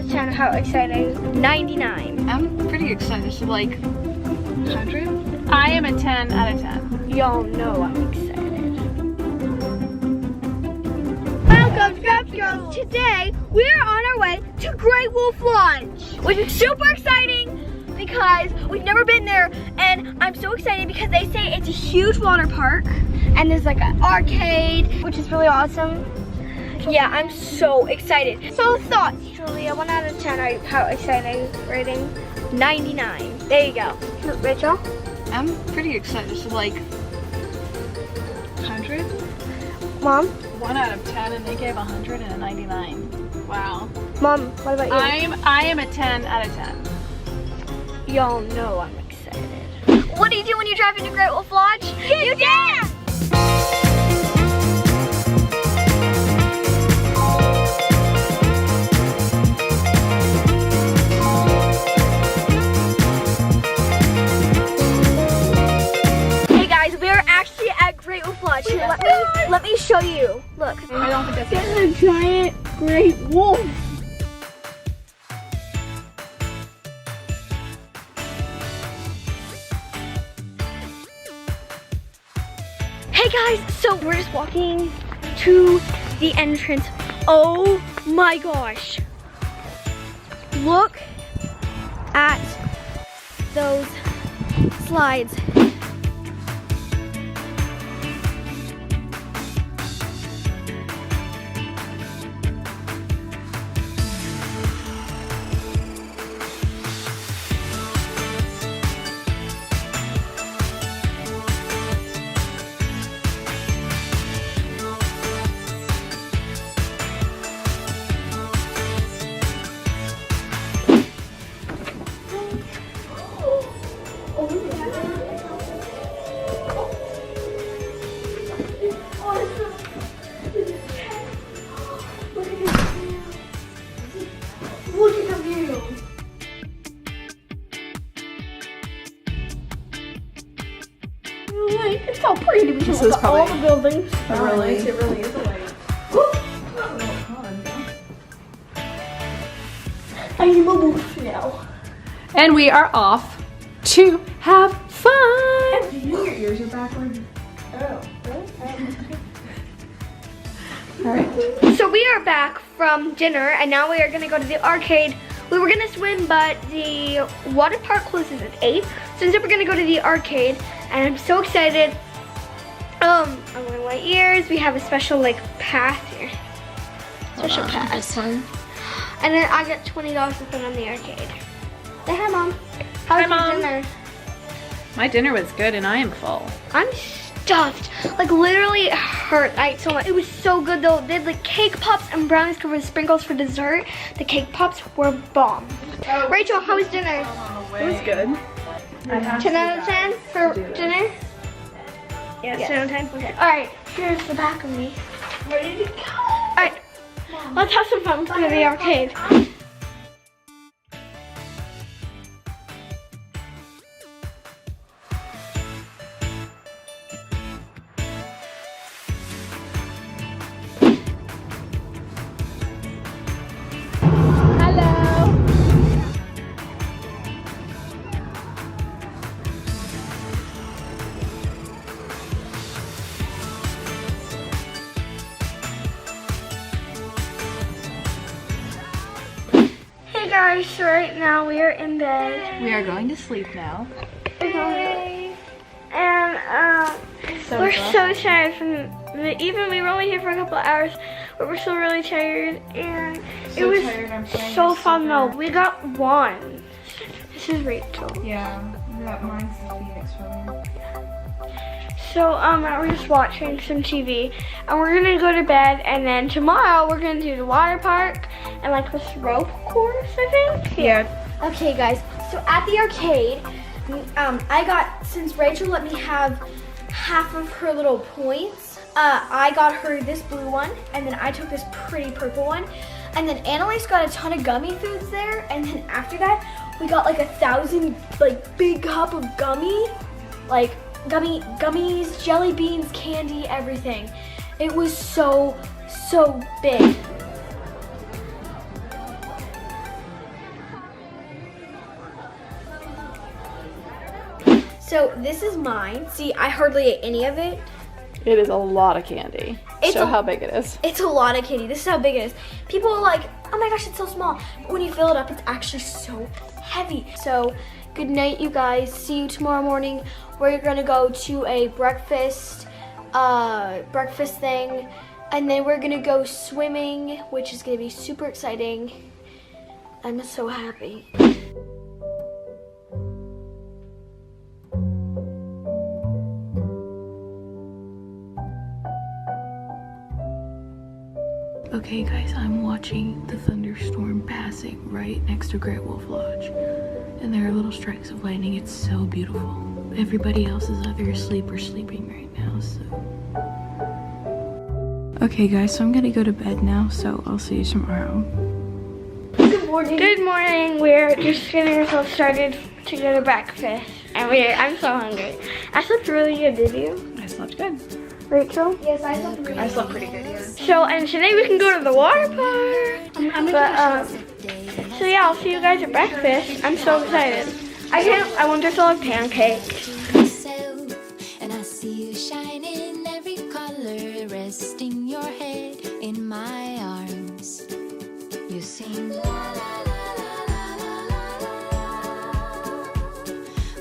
of 10, how exciting? 99. I'm pretty excited. So like 100? I am a 10 out of 10. Y'all know I'm excited. Welcome, Scrub Girls. Today, we're on our way to Great Wolf Lodge, which is super exciting because we've never been there, and I'm so excited because they say it's a huge water park, and there's like an arcade, which is really awesome. Yeah, I'm so excited. So thoughts, Julia, 1 out of 10, how exciting rating? 99. There you go. Rachel? I'm pretty excited. So like 100? Mom? 1 out of 10, and they gave 100 and a 99. Wow. Mom, what about you? I am a 10 out of 10. Y'all know I'm excited. What do you do when you drive into Great Wolf Lodge? You dance! Hey guys, we are actually at Great Wolf Lodge. Here, let me show you. Look. I don't think that's There's a giant great wolf. Hey guys, so we're just walking to the entrance. Oh my gosh. Look at those slides. It's so pretty. This is probably all the buildings. it really is a light. I need my boots now. And we are off to have fun. Your ears are backwards. Alright. So we are back from dinner, and now we are gonna go to the arcade. We were gonna swim, but the water park closes at 8. So instead we're gonna go to the arcade, and I'm so excited. I'm wearing white ears. We have a special like pass here. Special pass. And then I got $20 to put on the arcade. Say hi, Mom. How was Mom. your dinner? My dinner was good and I am full. I'm stuffed. Like literally it hurt. I ate so much. It was so good though. They had like cake pops and brownies covered with sprinkles for dessert. The cake pops were bomb. Rachel, how was dinner? It was good. 10 out of 10 for dinner? Yes, 10 out of 10. Okay. Alright, here's the back of me. Ready to go. Alright, let's have some fun. Let's go to the arcade. Hey guys, so right now we are in bed. We are going to sleep now. And we're so tired from even we were only here for a couple of hours, but we're still really tired, and it was so fun though. We got one. This is Rachel. Yeah, that mine's the Phoenix one. So we're just watching some TV, and we're gonna go to bed, and then tomorrow we're gonna do the water park and like this rope course, I think. Yeah. Okay guys, so at the arcade, I got, since Rachel let me have half of her little points, I got her this blue one, and then I took this pretty purple one, and then Annalise got a ton of gummy foods there, and then after that, we got like 1,000 like big cup of gummy, like gummies, jelly beans, candy, everything. It was so big. So this is mine. See, I hardly ate any of it. It is a lot of candy. Show how big it is. It's a lot of candy. This is how big it is. People are like, oh my gosh, it's so small. But when you fill it up, it's actually so heavy. So good night, you guys. See you tomorrow morning. We're gonna go to a breakfast thing. And then we're gonna go swimming, which is gonna be super exciting. I'm so happy. Okay guys, I'm watching the thunderstorm passing right next to Great Wolf Lodge. And there are little strikes of lightning. It's so beautiful. Everybody else is either asleep or sleeping right now, so. Okay guys, so I'm gonna go to bed now, so I'll see you tomorrow. Good morning. Good morning. We're just getting ourselves started to go to breakfast. And I'm so hungry. I slept really good, did you? I slept good. Rachel? Yes, I slept really good. I slept pretty good, yeah. So, and today we can go to the water park. So yeah, I'll see you guys at breakfast. I'm so excited. I wonder if they'll have pancakes. And I see you shine in every color, resting your head in my arms. You sing la la la la la la la.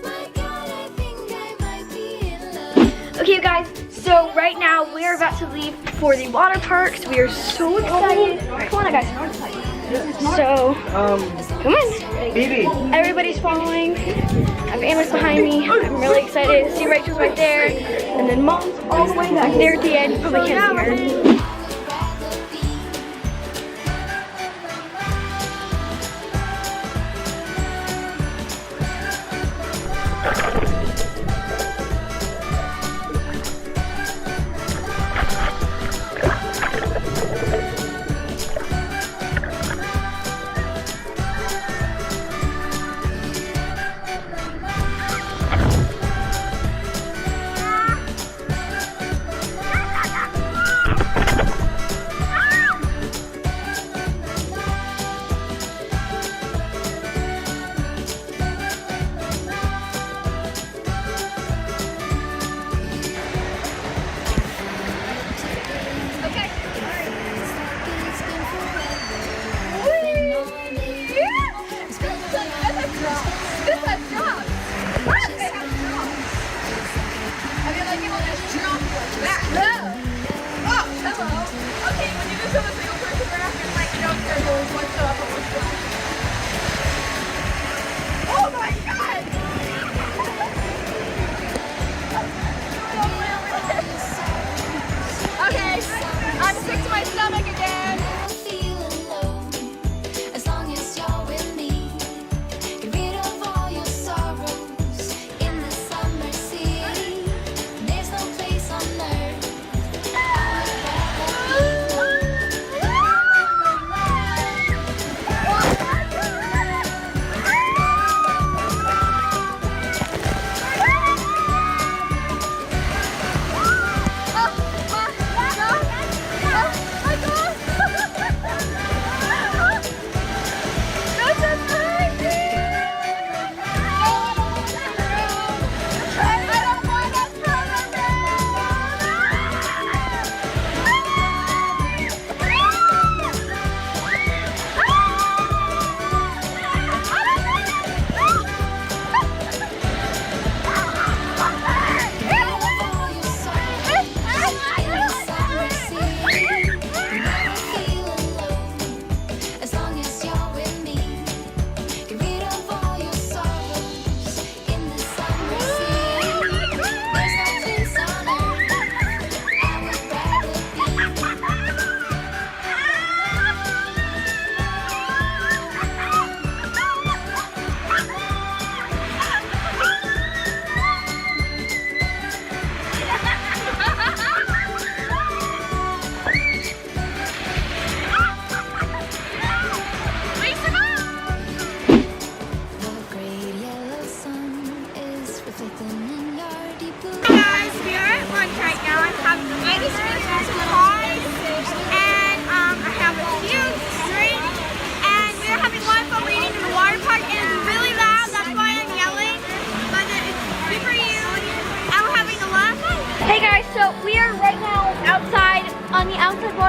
My God, I think I might be in love. Okay, you guys. So right now we are about to leave for the water parks. We are so excited. Come on, guys. So, come on. Baby. Everybody's following. I have Amos behind me. I'm really excited. See, Rachel's right there. And then Mom's all the way back there at the end. You probably can't see her.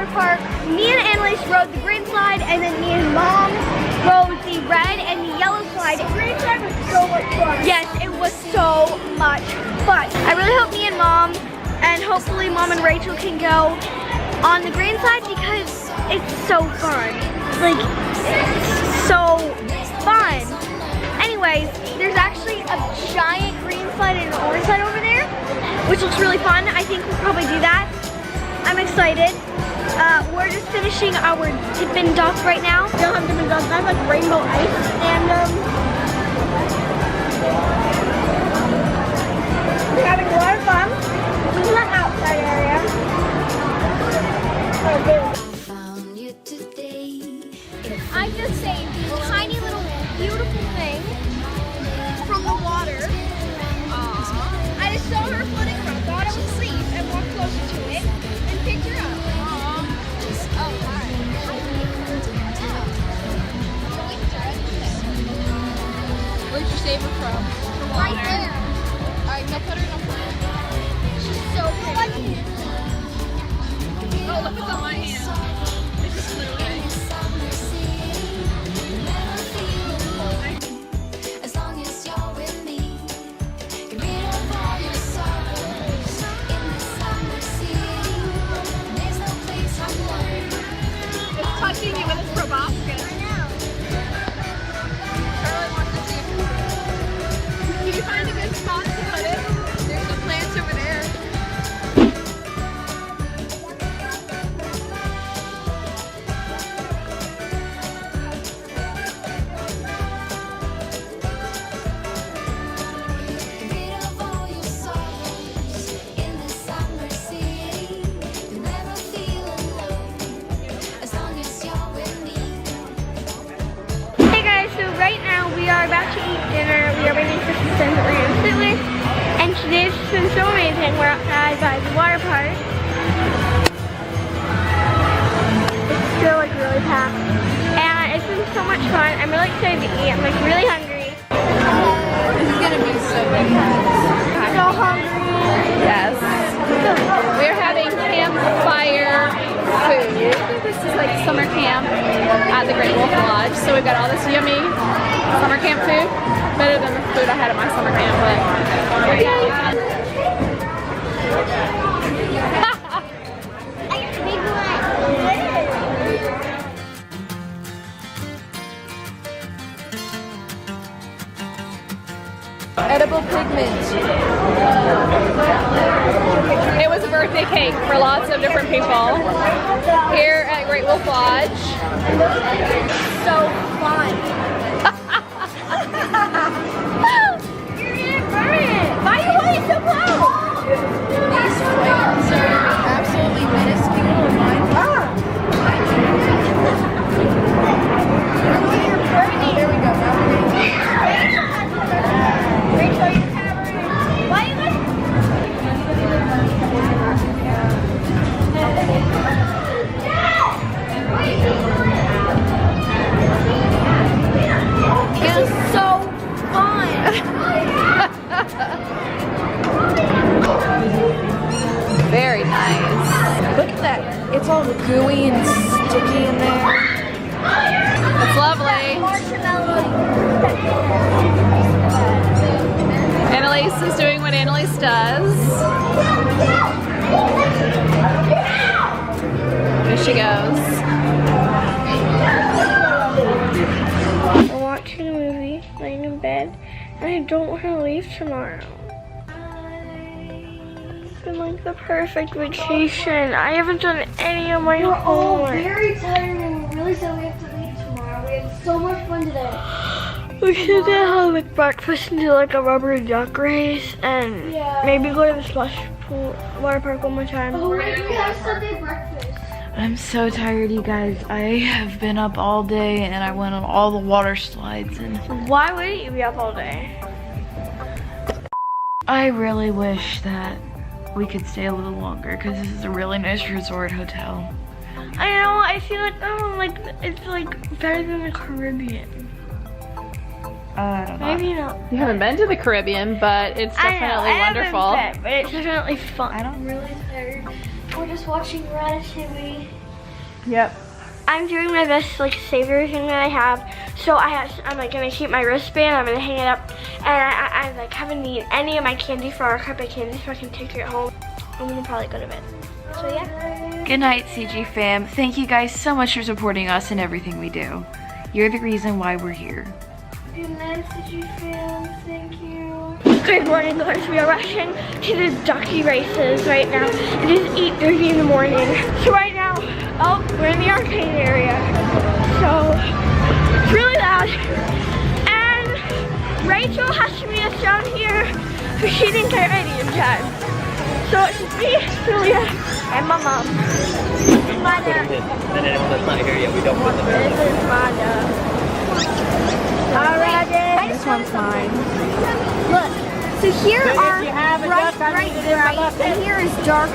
water park. Me and Annalise rode the green slide, and then me and Mom rode the red and the yellow slide. The green slide was so much fun. Yes, it was so much fun. I really hope me and Mom, and hopefully Mom and Rachel can go on the green slide because it's so fun. Like, it's so fun. Anyways, there's actually a giant green slide and an orange slide over there, which looks really fun. I think we'll probably do that. I'm excited. We're just finishing our Dippin' Dots right now. We don't have Dippin' Dots, that's like rainbow ice. And we're having a lot of fun. This is the outside area. Found you today. I just saved this tiny little beautiful thing from the water. I just saw her floating around, thought it was asleep, and walked closer to it and picked her up. Where'd you save her from? Right there. Alright, go put her in a plant. She's so pretty. Oh, look what's on my hand. It just flew away. As long as you're with me, get rid of all your sorrows. In the summer city, there's no place I'm going. It's touching you with its proboscis. I know. Charlie wants to see if can you find a good spot to put it? There's some plants over there. Get rid of all your sorrows. In the summer city, you'll never feel alone. As long as you're with me. Hey guys, so right now we are about to eat dinner. We are waiting for some friends that we're going to sit with. And today's just been so amazing. We're outside by the water park. It's still like really packed. And it's been so much fun. I'm really excited to eat. I'm like really hungry. This is gonna be so good. So hungry. Yes. We're having campfire food. This is like summer camp at the Great Wolf Lodge. So we've got all this yummy summer camp food. Better than the food I had at my summer camp, but Big one. edible pigment. It was a birthday cake for lots of different people here at Great Wolf Lodge. So fun. You're gonna burn it. Why are you holding so close? These flames are absolutely minuscule in mine. You're burning. There we go. Now we're Rachel, you're covering. Why are you guys? This is so fun. very nice. Look at that. It's all gooey and sticky in there. It's lovely. Annalise is doing what Annalise does. There she goes. I'm watching a movie, laying in bed, and I don't want to leave tomorrow. It's been like the perfect vacation. I haven't done any of my homework. We're very tired and we're really sad we have to leave tomorrow. We had so much fun today. We should have like breakfast and do like a rubber duck race and maybe go to the slush pool, water park one more time. Oh, wait, we have Sunday breakfast. I'm so tired, you guys. I have been up all day and I went on all the water slides and Why wouldn't you be up all day? I really wish that we could stay a little longer because this is a really nice resort hotel. I know, I feel like, oh, like, it's like better than the Caribbean. I don't know. Maybe not. You haven't been to the Caribbean, but it's definitely wonderful. But it's definitely fun. I don't really. Tired. We're just watching Ratatouille. Yep. I'm doing my best to like save everything that I have. So I'm like gonna keep my wristband, I'm gonna hang it up, and I like haven't eaten any of my candy for our cup of candy so I can take it home. I'm gonna probably go to bed. So yeah. Good night, CG fam. Thank you guys so much for supporting us and everything we do. You're the reason why we're here. Good night, CG fam. Thank you. Good morning, guys. We are rushing to the ducky races right now. It is 8:30 in the morning. So right now, oh, we're in the arcade area. So it's really loud. And Rachel has to meet us down here because she didn't get ready in time. So it's just me, Julia, and my mom. Mother. And anyone that's not here yet, we don't put them in. This is Mother. Alright. This one's mine. Look. So here are bright, and here is dark.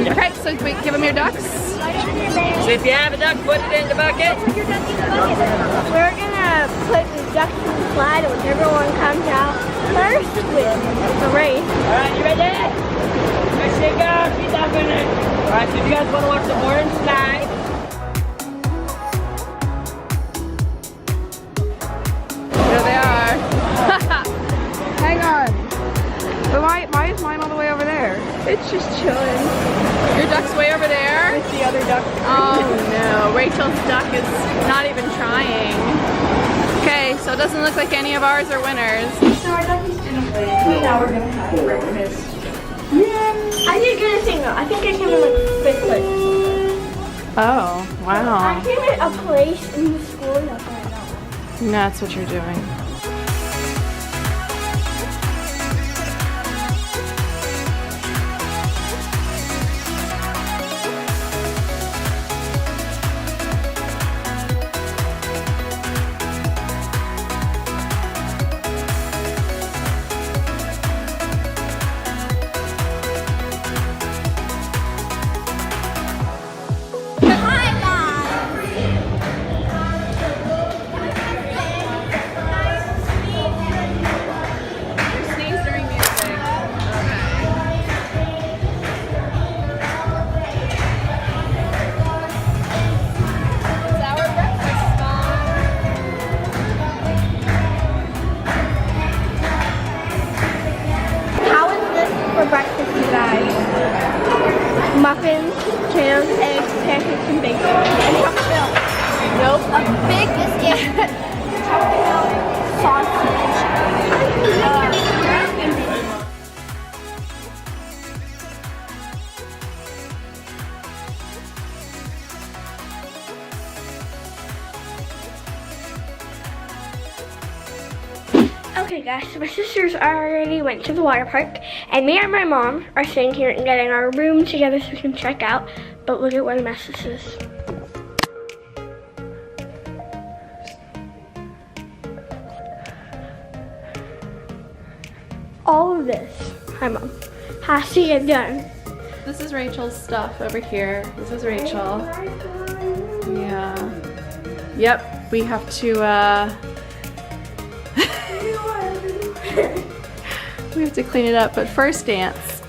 Okay, so wait, give them your ducks. So if you have a duck, put it in the bucket. We're gonna put the ducks in the slide, and whichever one comes out first wins the race. Alright, you ready? Let's shake up, keep that in it. Alright, so if you guys want to watch the orange slide. There they are. Hang on. But why is mine all the way over there? It's just chilling. Your duck's way over there? It's the other duck. Oh no, Rachel's duck is not even trying. Okay, so it doesn't look like any of ours are winners. So our duckies didn't win. Now we're gonna have breakfast. I did good thing though. I think I came in like 5th place. Oh, I wow. came in a place in the school. That's what I know. That's what you're doing. Muffins, potatoes, eggs, pancakes, and bacon. And chocolate milk. Nope. A big biscuit. Chocolate milk, sausage. Okay guys, so my sisters already went to the water park, and me and my mom are sitting here and getting our room together so we can check out, but look at what a mess this is. All of this, hi mom, has to get done. This is Rachel's stuff over here. This is Rachel. Yeah. Yep, we have to, we have to clean it up, but first dance.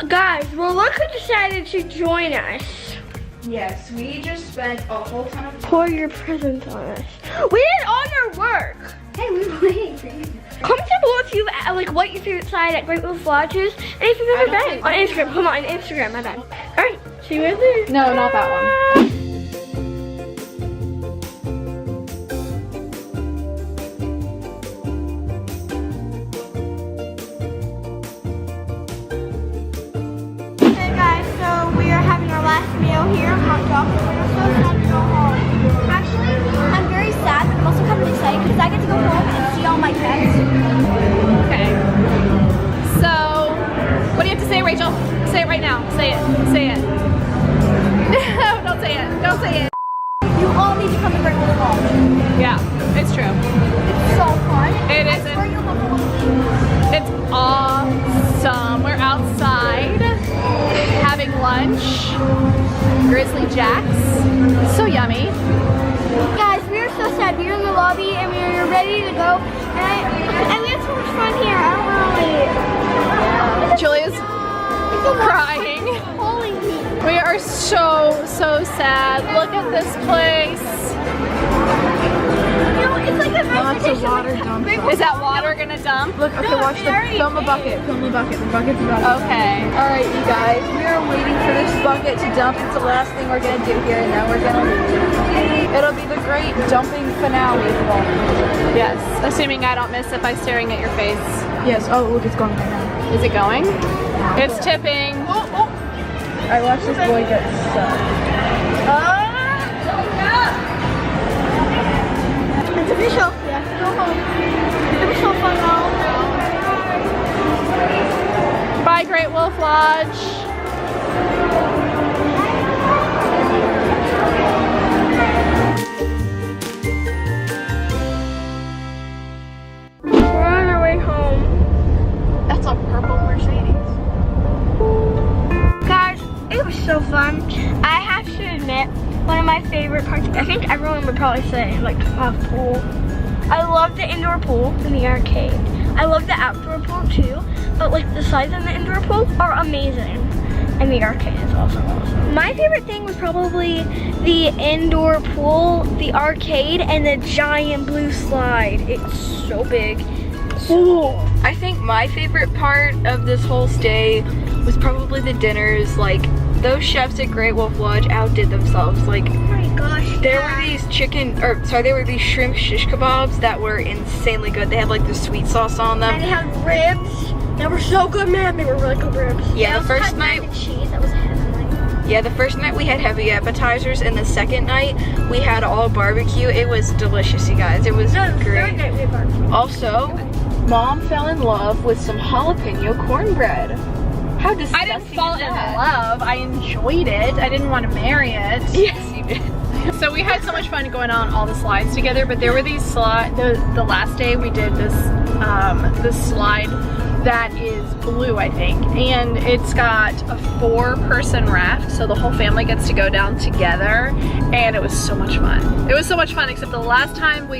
Guys, well look who decided to join us. Yes, we just spent a whole ton of time. Pour your presents on us. We did all your work. Hey, we were waiting for you. Comment down below if you've like what your favorite side at Great Wolf Lodge is, and if you've ever been on Instagram. Come on, Instagram, my bad. Alright, see you guys later. No, not that one. meal here, hot dog, and we're so sad to go home. Actually, I'm very sad, but I'm also kind of excited because I get to go home and see all my pets. Okay. So, what do you have to say, Rachel? Say it right now. Say it. Say it. No, don't say it. Don't say it. You all need to come to Great Wolf Lodge. Yeah, it's true. It's so fun. It I isn't. swear you'll love it. It's awesome. We're outside having lunch. Grizzly Jacks. So yummy. Guys, we are so sad. We are in the lobby and we are ready to go. And we had so much fun here. I don't really. Julia's crying. Holy me. We are so sad. Look at this place. You know, it's like a Lots of water dumps. Is that water gonna dump? Look, okay, watch the film a bucket. Film the bucket. The bucket's about to Okay. Alright, you guys, we are waiting for this bucket to dump. It's the last thing we're gonna do here, and then we're gonna leave. It'll be the great dumping finale of all. Yes. Assuming I don't miss it by staring at your face. Yes, oh, look, it's going right now. Is it going? It's tipping. I watched this boy get sucked. It's official. We have to go home. It was so fun though. Bye, Great Wolf Lodge. We're on our way home. That's a purple Mercedes. Guys, it was so fun. I have to admit, one of my favorite parts, I think everyone would probably say, like the pool. I love the indoor pool in the arcade. I love the outdoor pool too, but like the slides in the indoor pool are amazing. And the arcade is also awesome. My favorite thing was probably the indoor pool, the arcade, and the giant blue slide. It's so big. So I think my favorite part of this whole stay was probably the dinners. Like, those chefs at Great Wolf Lodge outdid themselves. Like, oh my gosh. there were these there were these shrimp shish kebabs that were insanely good. They had like the sweet sauce on them. And they had ribs. They were so good, man. They were really good ribs. Yeah, the first night. Mac and cheese. That was heavenly. Yeah, the first night we had heavy appetizers, and the second night we had all barbecue. It was delicious, you guys. It was No, the great. third night we had barbecue. Also, Mom fell in love with some jalapeno cornbread. How disgusting I didn't fall is in that? love. I enjoyed it. I didn't want to marry it. Yes, you did. So we had so much fun going on all the slides together, but there were these slides, the last day we did this slide that is blue, I think, and it's got a 4-person raft, so the whole family gets to go down together, and it was so much fun. It was so much fun, except the last time I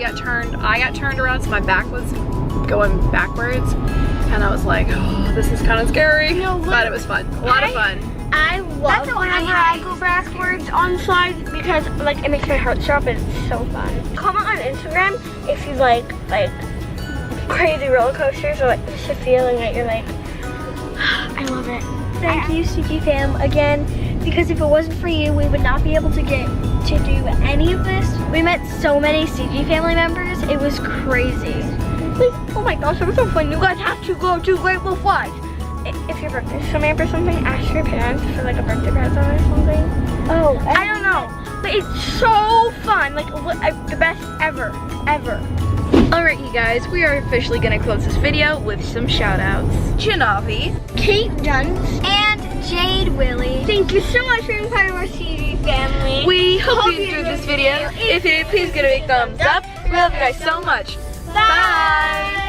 got turned around, so my back was going backwards, and I was like, oh, this is kind of scary, but it was fun. A lot of fun. I love whenever I go backwards on slides because like it makes my heart stop and it's so fun. Comment on Instagram if you like crazy roller coasters or like just a feeling that you're like, I love it. Thank you, CG fam, again, because if it wasn't for you, we would not be able to get to do any of this. We met so many CG family members. It was crazy. Like, oh my gosh, it was so fun. You guys have to go to Great Wolf Lodge. If your birthday's coming up or something, ask your parents for like a birthday present or something. Oh, I don't know. But it's so fun. Like the best ever. Alright, you guys, we are officially gonna close this video with some shout outs. Janavi, Kate Dunst, and Jade Willie. Thank you so much for being part of our CG family. we hope you enjoyed this video. If you did, please give it a big thumbs up. We love you guys so much. Bye!